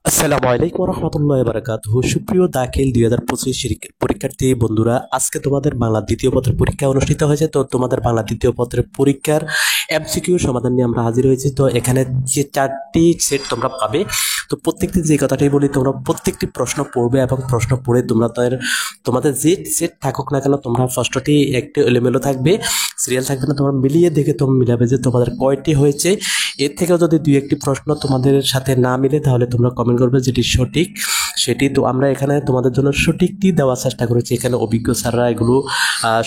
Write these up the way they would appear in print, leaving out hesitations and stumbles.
আসসালামু আলাইকুম রহমতুল্লাহ বারাকাতুহু। সুপ্রিয় দাখিল 2025 পরীক্ষার্থী বন্ধুরা, আজকে তোমাদের বাংলা দ্বিতীয় পত্রের পরীক্ষা অনুষ্ঠিত হয়েছে। তো তোমাদের বাংলা দ্বিতীয় পত্রের পরীক্ষার এমসিকিউ সমাধান নিয়ে আমরা হাজির হয়েছি। তো এখানে যে 4টি সেট তোমরা পাবে, তো প্রত্যেকটি যে কথাটাই বলি, তোমরা প্রত্যেকটি প্রশ্ন পড়বে এবং প্রশ্ন পড়ে তোমরা তোমাদের যে সেট থাকুক না কেন, তোমরা ষষ্ঠটি একটু এলোমেলো থাকবে, সিরিয়াল থাকবে না, তোমরা মিলিয়ে দেখে তোমরা মিলাবে যে তোমাদের কয়টি হয়েছে। এর থেকেও যদি দুই একটি প্রশ্ন তোমাদের সাথে না মিলে, তাহলে তোমরা কমেন্ট করবে যেটি সঠিক সেটি। তো আমরা এখানে তোমাদের জন্য সঠিকটি দেওয়ার চেষ্টা করেছি। এখানে অভিজ্ঞ স্যাররা এগুলো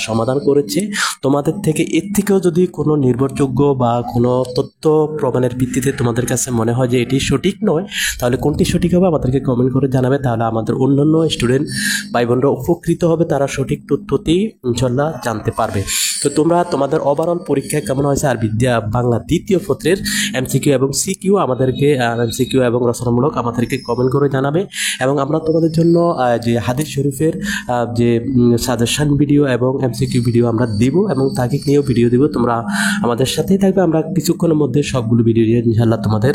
সমাধান করেছে। তোমাদের থেকে এর থেকেও যদি কোনো নির্ভরযোগ্য বা কোনো তথ্য প্রমাণের ভিত্তিতে তোমাদের কাছে মনে হয় যে এটি সঠিক নয়, তাহলে কোনটি সঠিক হবে আমাদেরকে কমেন্ট করে জানাবে। তাহলে আমাদের অন্যান্য স্টুডেন্ট ভাই বোনরা উপকৃত হবে, তারা সঠিক তথ্যটি ইনশাল্লাহ জানতে পারবে। তো তোমরা তোমাদের ওভারঅল পরীক্ষা কেমন হয়েছে আর বাংলা দ্বিতীয় পত্রের এমসিকিউ এবং সিকিউ আমাদেরকে এমসিকিউ এবং রচনামূলক আমাদেরকে কমেন্ট করে জানাবে। এবং আমরা তোমাদের জন্য যে হাদিস শরীফের যে সাজেশন ভিডিও এবং এমসিকিউ ভিডিও আমরা দিব এবং তাকে নিয়েও ভিডিও দিব। তোমরা আমাদের সাথেই থাকবে। আমরা কিছুক্ষণের মধ্যে সবগুলো ভিডিও দিয়ে ইনশাল্লাহ তোমাদের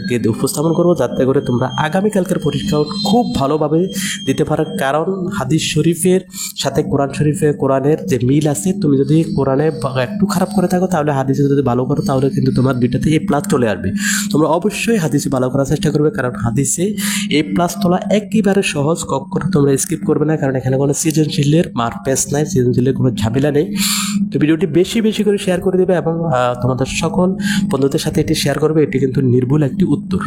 কে উপস্থাপন করবো, যাতে করে তোমরা আগামীকালকের পরীক্ষাও খুব ভালোভাবে দিতে পারো। কারণ হাদিস শরীফের সাথে কোরআনের যে মিল আছে, তুমি যদি কোরআনে একটু খারাপ করে থাকো, তাহলে হাদিসে যদি ভালো করো, তাহলে কিন্তু তোমার দুইটাতে A+ চলে আসবে। তোমরা অবশ্যই হাদিসে ভালো করার চেষ্টা করবে, কারণ হাদিসে A+ তোলা একেবারে সহজ, কখনো তোমরা স্কিপ করবে না। কারণ এখানে কোনো সৃজনশীলের মার পেস নাই, সৃজনশীলের কোনো ঝামেলা নেই। তো ভিডিওটি বেশি বেশি করে শেয়ার করে দেবে এবং তোমাদের সকল বন্ধুদের সাথে এটি শেয়ার করবে। এটি কিন্তু নির্ভুল একটি উত্তর।